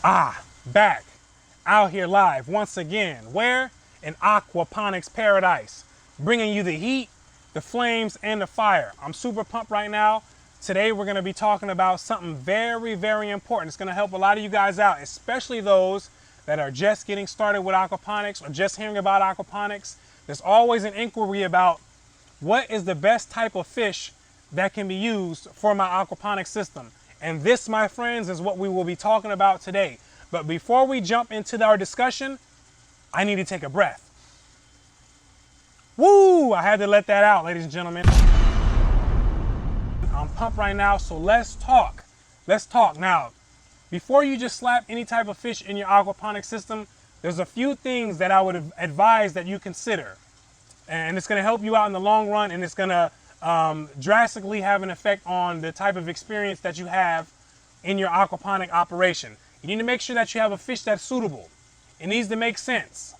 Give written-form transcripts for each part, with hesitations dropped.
Back out here live once again. Where? In Aquaponics paradise. Bringing you the heat, the flames, and the fire. I'm super pumped right now. Today we're going to be talking about something very, very important. It's going to help a lot of you guys out, especially those that are just getting started with aquaponics or just hearing about aquaponics. There's always an inquiry about what is the best type of fish that can be used for my aquaponics system. And this, my friends, is what we will be talking about today. But before we jump into our discussion, I need to take a breath. Woo! I had to let that out, ladies and gentlemen. I'm pumped right now, so let's talk. Let's talk. Now, before you just slap any type of fish in your aquaponics system, there's a few things that I would advise that you consider. And it's going to help you out in the long run, and it's going to drastically have an effect on the type of experience that you have in your aquaponic operation. You need to make sure that you have a fish that's suitable. It needs to make sense,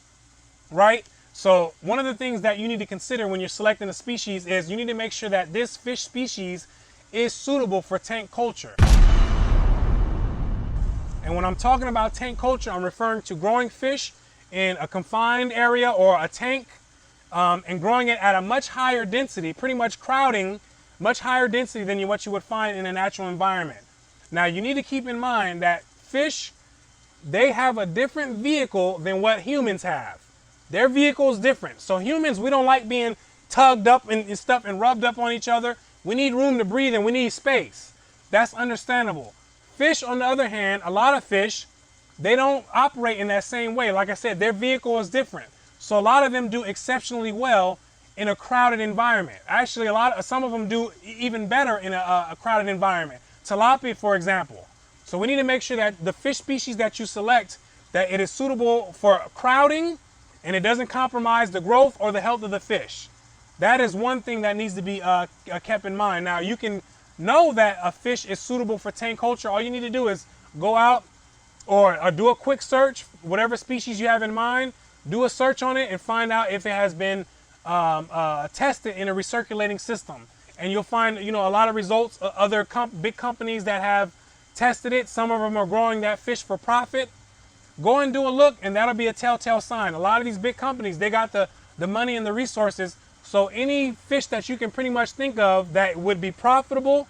right? So one of the things that you need to consider when you're selecting a species is you need to make sure that this fish species is suitable for tank culture. And when I'm talking about tank culture, I'm referring to growing fish in a confined area or a tank, and growing it at a much higher density, pretty much crowding much higher density than what you would find in a natural environment. Now, you need to keep in mind that fish, they have a different vehicle than what humans have. Their vehicle is different. So humans, we don't like being tugged up and stuff and rubbed up on each other. We need room to breathe and we need space. That's understandable. Fish, on the other hand, a lot of fish, they don't operate in that same way. Like I said, their vehicle is different. So a lot of them do exceptionally well in a crowded environment. Actually, some of them do even better in a crowded environment. Tilapia, for example. So we need to make sure that the fish species that you select, that it is suitable for crowding and it doesn't compromise the growth or the health of the fish. That is one thing that needs to be kept in mind. Now, you can know that a fish is suitable for tank culture. All you need to do is go out or do a quick search, whatever species you have in mind. Do a search on it and find out if it has been tested in a recirculating system. And you'll find, a lot of results. Other big companies that have tested it, some of them are growing that fish for profit. Go and do a look, and that'll be a telltale sign. A lot of these big companies, they got the money and the resources. So any fish that you can pretty much think of that would be profitable,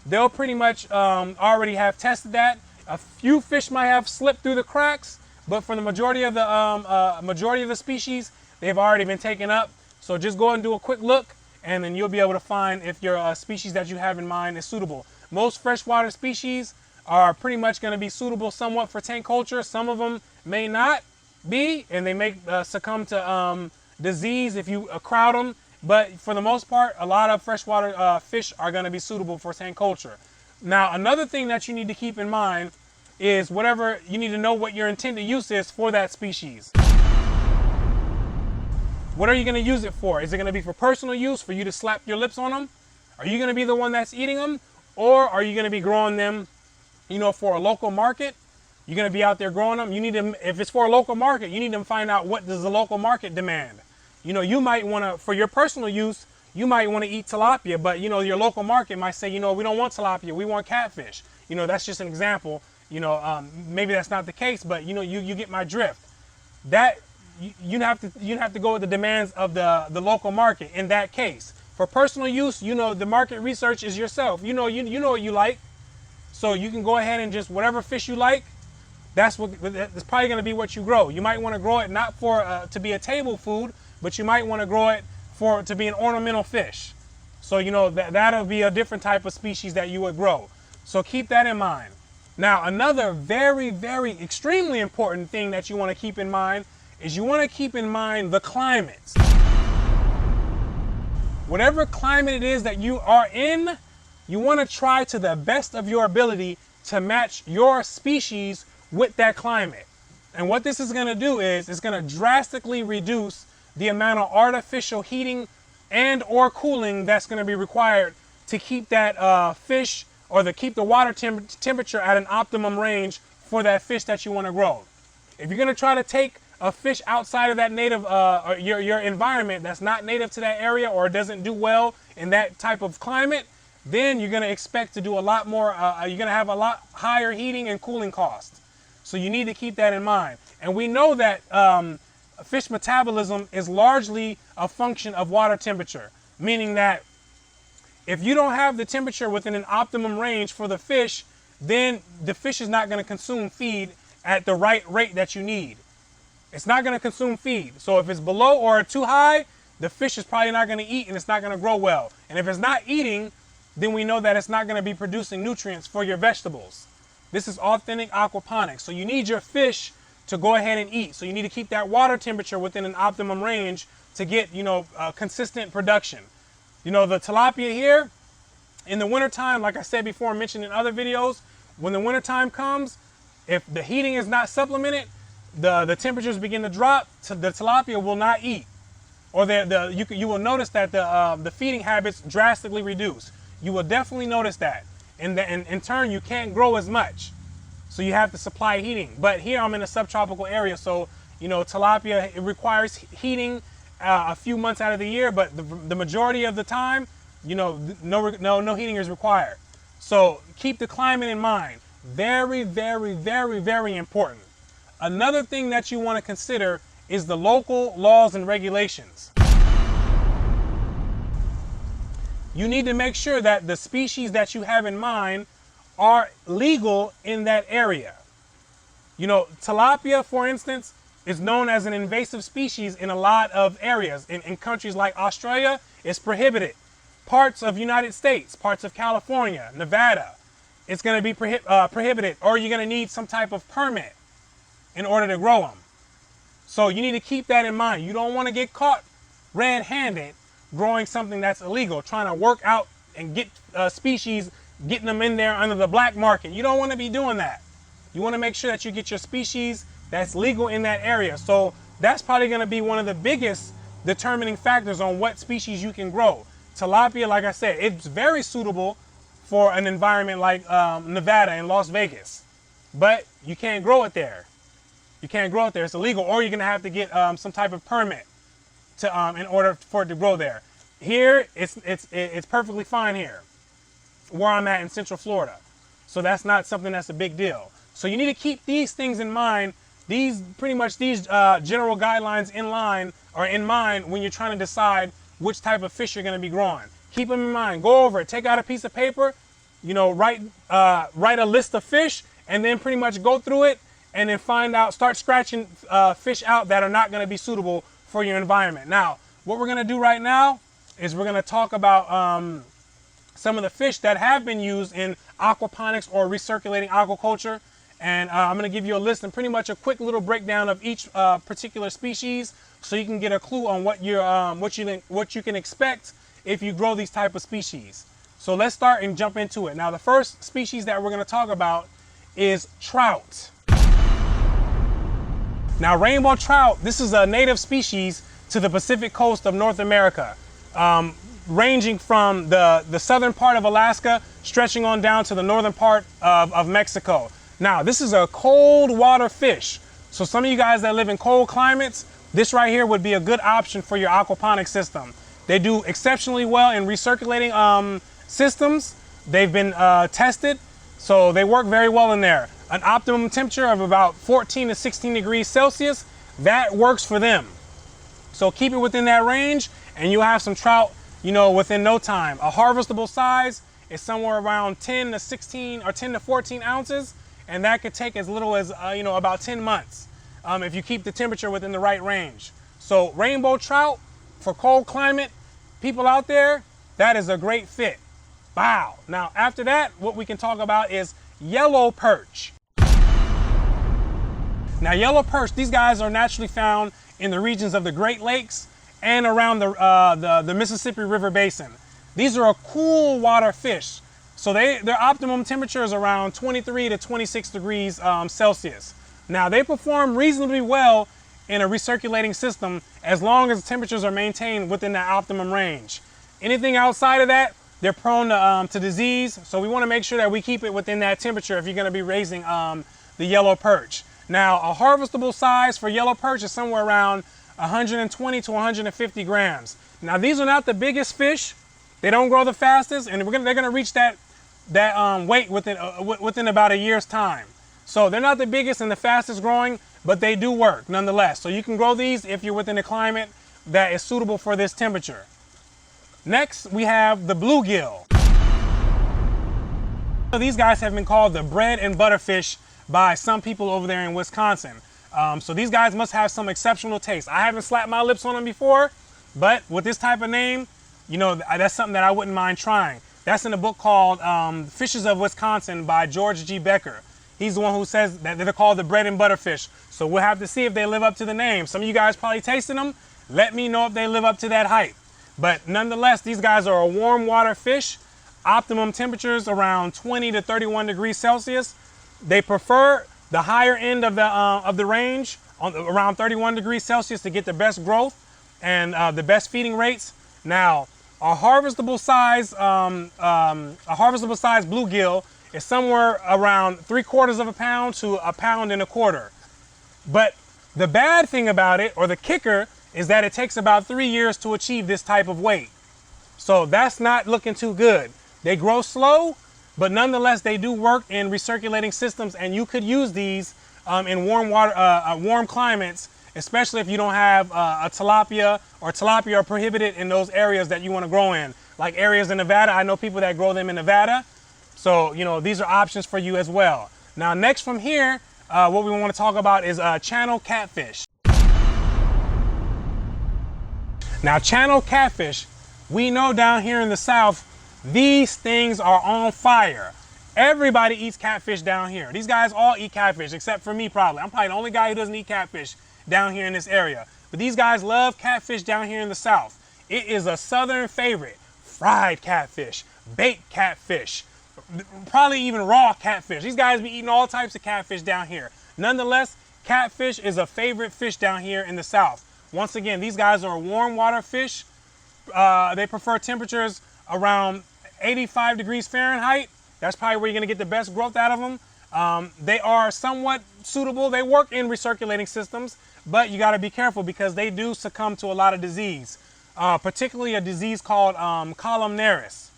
they'll pretty much already have tested that. A few fish might have slipped through the cracks, but for the majority of the species, they've already been taken up. So just go and do a quick look, and then you'll be able to find if your species that you have in mind is suitable. Most freshwater species are pretty much going to be suitable somewhat for tank culture. Some of them may not be, and they may succumb to disease if you crowd them. But for the most part, a lot of freshwater fish are going to be suitable for tank culture. Now, another thing that you need to keep in mind is you need to know what your intended use is for that species. What are you going to use it for? Is it going to be for personal use, for you to slap your lips on them? Are you going to be the one that's eating them? Or are you going to be growing them, for a local market? You're going to be out there growing them. You need to, if it's for a local market, you need to find out what does the local market demand. You might want to, for your personal use, you might want to eat tilapia, but your local market might say, we don't want tilapia, we want catfish. That's just an example. Maybe that's not the case, but you get my drift. That you have to go with the demands of the local market in that case. For personal use, the market research is yourself. You know what you like, so you can go ahead and just whatever fish you like. That's probably going to be what you grow. You might want to grow it not for to be a table food, but you might want to grow it to be an ornamental fish. So that'll be a different type of species that you would grow. So keep that in mind. Now, another very, very extremely important thing that you want to keep in mind is you want to keep in mind the climate. Whatever climate it is that you are in, you want to try to the best of your ability to match your species with that climate. And what this is going to do is it's going to drastically reduce the amount of artificial heating and or cooling that's going to be required to keep that fish or to keep the water temperature at an optimum range for that fish that you want to grow. If you're going to try to take a fish outside of that native, your environment that's not native to that area or doesn't do well in that type of climate, then you're going to expect to do a lot more, you're going to have a lot higher heating and cooling costs. So you need to keep that in mind. And we know that fish metabolism is largely a function of water temperature, meaning that if you don't have the temperature within an optimum range for the fish, then the fish is not going to consume feed at the right rate that you need. It's not going to consume feed. So if it's below or too high, the fish is probably not going to eat and it's not going to grow well. And if it's not eating, then we know that it's not going to be producing nutrients for your vegetables. This is authentic aquaponics. So you need your fish to go ahead and eat. So you need to keep that water temperature within an optimum range to get, consistent production. The tilapia here, in the wintertime, like I said before, mentioned in other videos, when the wintertime comes, if the heating is not supplemented, the temperatures begin to drop, the tilapia will not eat. Or you will notice that the feeding habits drastically reduce. You will definitely notice that. And in turn, you can't grow as much. So you have to supply heating. But here I'm in a subtropical area, so tilapia, it requires heating a few months out of the year, but the majority of the time, no heating is required. So keep the climate in mind. Very, very, very, very important. Another thing that you want to consider is the local laws and regulations. You need to make sure that the species that you have in mind are legal in that area. Tilapia, for instance, is known as an invasive species in a lot of areas. In countries like Australia, it's prohibited. Parts of United States, parts of California, Nevada, it's going to be prohibited, or you're going to need some type of permit in order to grow them. So you need to keep that in mind. You don't want to get caught red-handed growing something that's illegal, trying to work out and get species, getting them in there under the black market. You don't want to be doing that. You want to make sure that you get your species that's legal in that area. So that's probably going to be one of the biggest determining factors on what species you can grow. Tilapia, like I said, it's very suitable for an environment like Nevada and Las Vegas, but you can't grow it there. You can't grow it there. It's illegal, or you're going to have to get some type of permit to in order for it to grow there. Here, it's perfectly fine here, where I'm at in Central Florida. So that's not something that's a big deal. So you need to keep these things in mind. These general guidelines in mind when you're trying to decide which type of fish you're going to be growing. Keep them in mind. Go over it. Take out a piece of paper. Write a list of fish, and then pretty much go through it, and then start scratching fish out that are not going to be suitable for your environment. Now, what we're going to do right now is we're going to talk about some of the fish that have been used in aquaponics or recirculating aquaculture. And I'm going to give you a list and pretty much a quick little breakdown of each particular species, so you can get a clue on what you can expect if you grow these type of species. So let's start and jump into it. Now, the first species that we're going to talk about is trout. Now, rainbow trout, this is a native species to the Pacific coast of North America, ranging from the southern part of Alaska, stretching on down to the northern part of Mexico. Now, this is a cold water fish. So some of you guys that live in cold climates, this right here would be a good option for your aquaponics system. They do exceptionally well in recirculating systems. They've been tested, so they work very well in there. An optimum temperature of about 14 to 16 degrees Celsius, that works for them. So keep it within that range, and you'll have some trout, within no time. A harvestable size is somewhere around 10 to 16 or 10 to 14 ounces. And that could take as little as, about 10 months if you keep the temperature within the right range. So rainbow trout for cold climate people out there, that is a great fit. Wow. Now, after that, what we can talk about is yellow perch. Now, yellow perch, these guys are naturally found in the regions of the Great Lakes and around the Mississippi River Basin. These are a cool water fish. So their optimum temperature is around 23 to 26 degrees Celsius. Now, they perform reasonably well in a recirculating system as long as the temperatures are maintained within that optimum range. Anything outside of that, they're prone to disease. So we want to make sure that we keep it within that temperature if you're going to be raising the yellow perch. Now, a harvestable size for yellow perch is somewhere around 120 to 150 grams. Now, these are not the biggest fish. They don't grow the fastest, and they're going to reach that weight within about a year's time. So they're not the biggest and the fastest growing, but they do work nonetheless. So you can grow these if you're within a climate that is suitable for this temperature. Next, we have the bluegill. These guys have been called the bread and butter fish by some people over there in Wisconsin. So these guys must have some exceptional taste. I haven't slapped my lips on them before, but with this type of name, you know, that's something that I wouldn't mind trying. That's in a book called Fishes of Wisconsin by George G. Becker. He's the one who says that they're called the bread and butter fish. So we'll have to see if they live up to the name. Some of you guys probably tasted them. Let me know if they live up to that hype. But nonetheless, these guys are a warm water fish. Optimum temperatures around 20 to 31 degrees Celsius. They prefer the higher end of the range, around 31 degrees Celsius, to get the best growth and the best feeding rates. Now, a harvestable size bluegill is somewhere around 3/4 pound to 1.25 pounds. But the bad thing about it, or the kicker, is that it takes about 3 years to achieve this type of weight. So that's not looking too good. They grow slow, but nonetheless, they do work in recirculating systems, and you could use these in warm climates, especially if you don't have a tilapia, or tilapia are prohibited in those areas that you want to grow in. Like areas in Nevada, I know people that grow them in Nevada. So, you know, these are options for you as well. Now, next from here, what we want to talk about is channel catfish. Now, channel catfish, we know down here in the South, these things are on fire. Everybody eats catfish down here. These guys all eat catfish, except for me probably. I'm probably the only guy who doesn't eat catfish down here in this area. But these guys love catfish down here in the South. It is a Southern favorite. Fried catfish, baked catfish, probably even raw catfish. These guys be eating all types of catfish down here. Nonetheless, catfish is a favorite fish down here in the South. Once again, these guys are a warm water fish. They prefer temperatures around 85 degrees Fahrenheit. That's probably where you're gonna get the best growth out of them. They are somewhat suitable. They work in recirculating systems, but you gotta be careful because they do succumb to a lot of disease, particularly a disease called columnaris.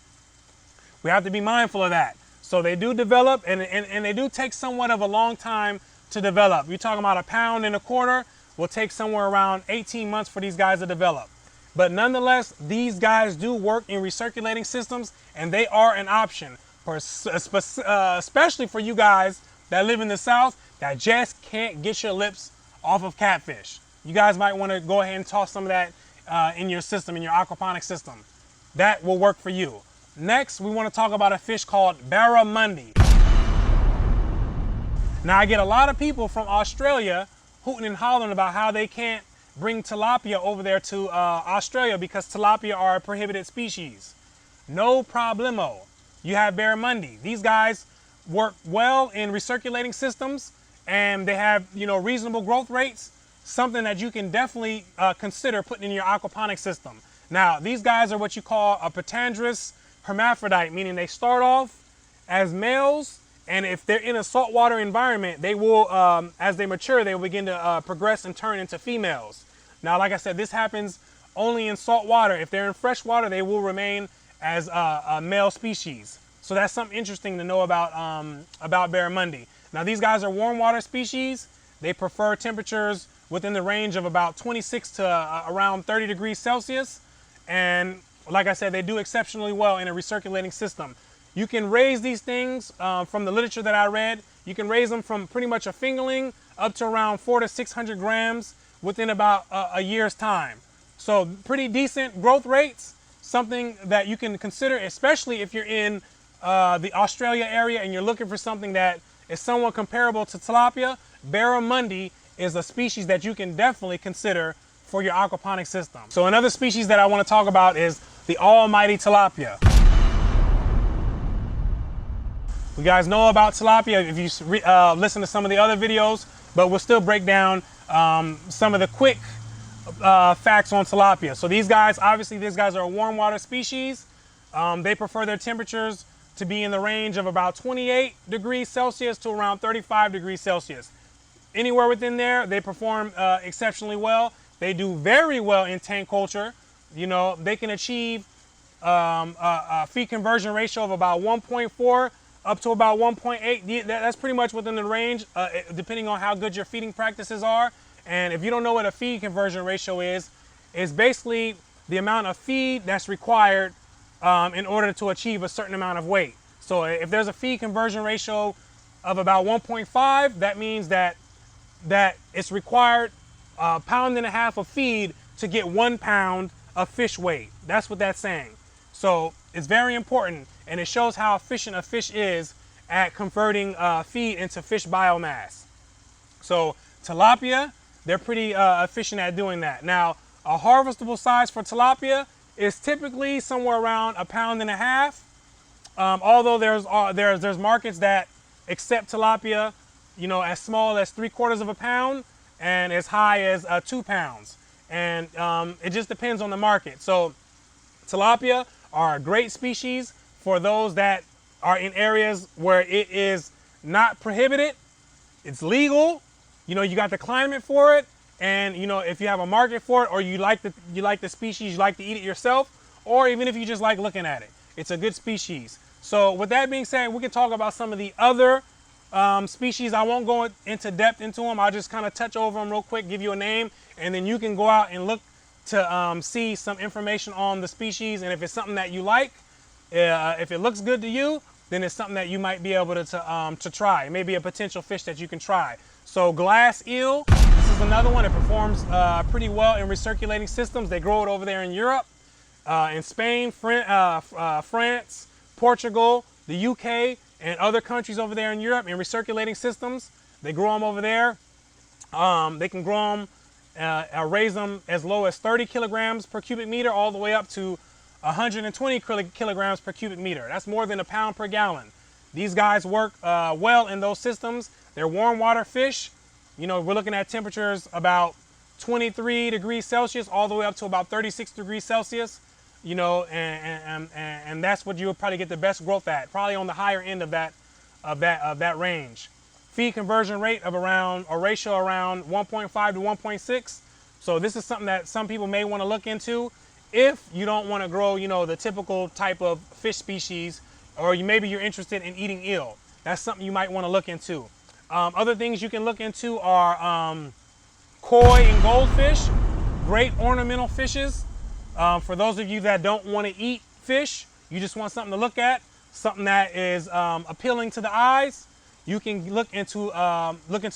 We have to be mindful of that. So they do develop, and they do take somewhat of a long time to develop. You're talking about 1.25 pounds will take somewhere around 18 months for these guys to develop. But nonetheless, these guys do work in recirculating systems, and they are an option, especially for you guys that live in the South that just can't get your lips off of catfish. You guys might want to go ahead and toss some of that in your system, in your aquaponics system. That will work for you. Next, we want to talk about a fish called Barramundi. Now, I get a lot of people from Australia hooting and hollering about how they can't bring tilapia over there to Australia because tilapia are a prohibited species. No problemo. You have barramundi. These guys work well in recirculating systems, and they have, you know, reasonable growth rates. Something that you can definitely consider putting in your aquaponics system. Now, these guys are what you call a petandrous hermaphrodite, meaning they start off as males, and if they're in a saltwater environment, they will, as they mature, they will begin to progress and turn into females. Now, like I said, this happens only in salt water. If they're in fresh water, they will remain as a male species. So that's something interesting to know about barramundi. Now, these guys are warm water species. They prefer temperatures within the range of about 26 to around 30 degrees Celsius. And like I said, they do exceptionally well in a recirculating system. You can raise these things from the literature that I read. You can raise them from pretty much a fingerling up to around 400 to 600 grams within about a year's time. So pretty decent growth rates, something that you can consider, especially if you're in the Australia area and you're looking for something that is somewhat comparable to tilapia. Barramundi is a species that you can definitely consider for your aquaponics system. So another species that I want to talk about is the almighty tilapia. You guys know about tilapia if you listen to some of the other videos, but we'll still break down some of the quick facts on tilapia. So these guys, obviously these guys are a warm water species. They prefer their temperatures to be in the range of about 28 degrees Celsius to around 35 degrees Celsius. Anywhere within there, they perform exceptionally well. They do very well in tank culture. You know, they can achieve a feed conversion ratio of about 1.4 up to about 1.8. That's pretty much within the range, depending on how good your feeding practices are. And if you don't know what a feed conversion ratio is, it's basically the amount of feed that's required in order to achieve a certain amount of weight. So if there's a feed conversion ratio of about 1.5, that means that it's required 1.5 pounds of feed to get 1 pound of fish weight. That's what that's saying. So it's very important, and it shows how efficient a fish is at converting feed into fish biomass. So tilapia, they're pretty efficient at doing that. Now, a harvestable size for tilapia is typically somewhere around 1.5 pounds. Although there's markets that accept tilapia, you know, as small as 3/4 pound and as high as 2 pounds. And it just depends on the market. So tilapia are a great species for those that are in areas where it is not prohibited. It's legal. You know, you got the climate for it. And you know, if you have a market for it, or you like the species, you like to eat it yourself, or even if you just like looking at it, it's a good species. So with that being said, we can talk about some of the other species. I won't go into depth into them. I'll just kind of touch over them real quick, give you a name, and then you can go out and look to see some information on the species. And if it's something that you like, if it looks good to you, then it's something that you might be able to try. It may be a potential fish that you can try. So glass eel, this is another one. It performs pretty well in recirculating systems. They grow it over there in Europe, in Spain, France, Portugal, the UK, and other countries over there in Europe in recirculating systems. They grow them over there. They can grow them, raise them as low as 30 kilograms per cubic meter all the way up to 120 kilograms per cubic meter. That's more than 1 pound per gallon. These guys work well in those systems. They're warm water fish. You know, we're looking at temperatures about 23 degrees Celsius all the way up to about 36 degrees Celsius. You know, and that's what you'll probably get the best growth at, probably on the higher end of that range. Feed conversion rate of around a ratio around 1.5 to 1.6. So this is something that some people may want to look into if you don't want to grow, you know, the typical type of fish species, or maybe you're interested in eating eel. That's something you might want to look into. Other things you can look into are koi and goldfish, great ornamental fishes. For those of you that don't want to eat fish, you just want something to look at, something that is appealing to the eyes, you can look into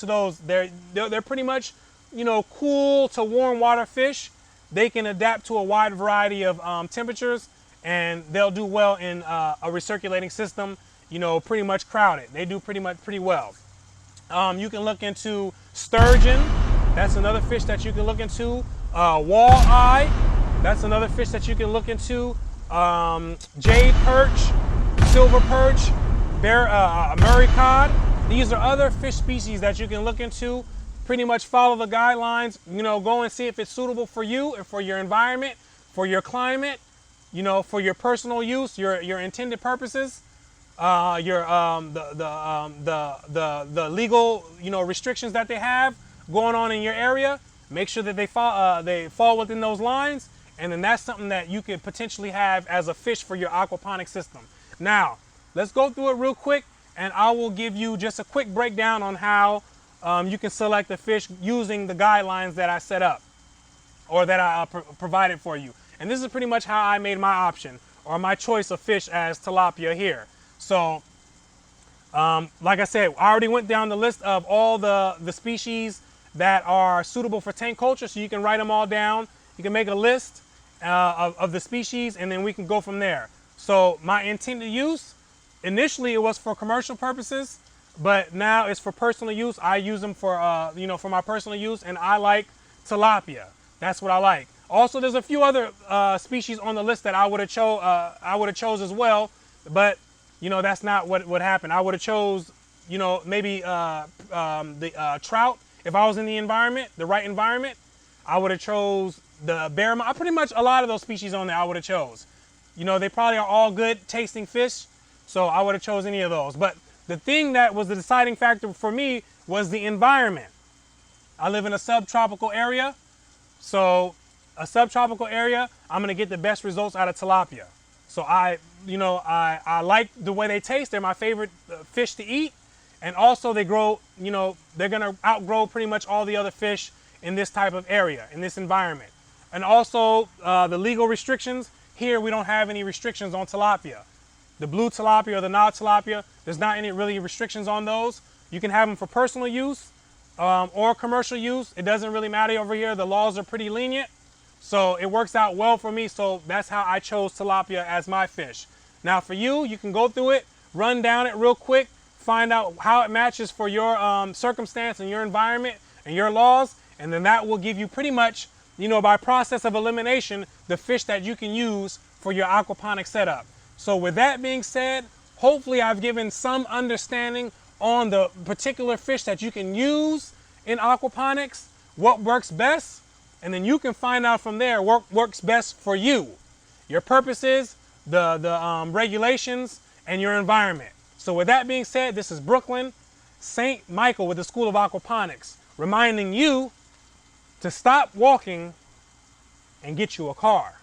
those. They're pretty much, you know, cool to warm water fish. They can adapt to a wide variety of temperatures, and they'll do well in a recirculating system, you know, pretty much crowded. They do pretty well. You can look into sturgeon. That's another fish that you can look into. Walleye. That's another fish that you can look into. Jade perch, silver perch, Murray cod. These are other fish species that you can look into. Pretty much follow the guidelines. You know, go and see if it's suitable for you and for your environment, for your climate. You know, for your personal use, your intended purposes. The legal, you know, restrictions that they have going on in your area. Make sure that they fall within those lines, and then that's something that you could potentially have as a fish for your aquaponic system. Now, let's go through it real quick, and I will give you just a quick breakdown on how you can select the fish using the guidelines that I set up, or that I provided for you. And this is pretty much how I made my option, or my choice of fish as tilapia here. So, like I said, I already went down the list of all the species that are suitable for tank culture, so you can write them all down. You can make a list of the species, and then we can go from there. So my intended use, initially it was for commercial purposes, but now it's for personal use. I use them for, you know, for my personal use, and I like tilapia. That's what I like. Also, there's a few other species on the list that I would have chose as well, but you know, that's not what happened. I would have chose, you know, maybe the trout. If I was in the environment, the right environment, I would have chose the barramundi. Pretty much a lot of those species on there I would have chose. You know, they probably are all good tasting fish, so I would have chose any of those. But the thing that was the deciding factor for me was the environment. I live in a subtropical area, so a subtropical area, I'm gonna get the best results out of tilapia. So I like the way they taste. They're my favorite fish to eat. And also they grow, they're gonna outgrow pretty much all the other fish in this type of area, in this environment. And also the legal restrictions, here we don't have any restrictions on tilapia. The blue tilapia or the Nile tilapia, there's not any really restrictions on those. You can have them for personal use or commercial use. It doesn't really matter over here. The laws are pretty lenient. So it works out well for me. So that's how I chose tilapia as my fish. Now for you, you can go through it, run down it real quick, find out how it matches for your circumstance and your environment and your laws. And then that will give you pretty much, by process of elimination, the fish that you can use for your aquaponic setup. So with that being said, hopefully I've given some understanding on the particular fish that you can use in aquaponics, what works best, and then you can find out from there what works best for you, your purposes, the regulations, and your environment. So with that being said, this is Brooklyn St. Michael with the School of Aquaponics, reminding you to stop walking and get you a car.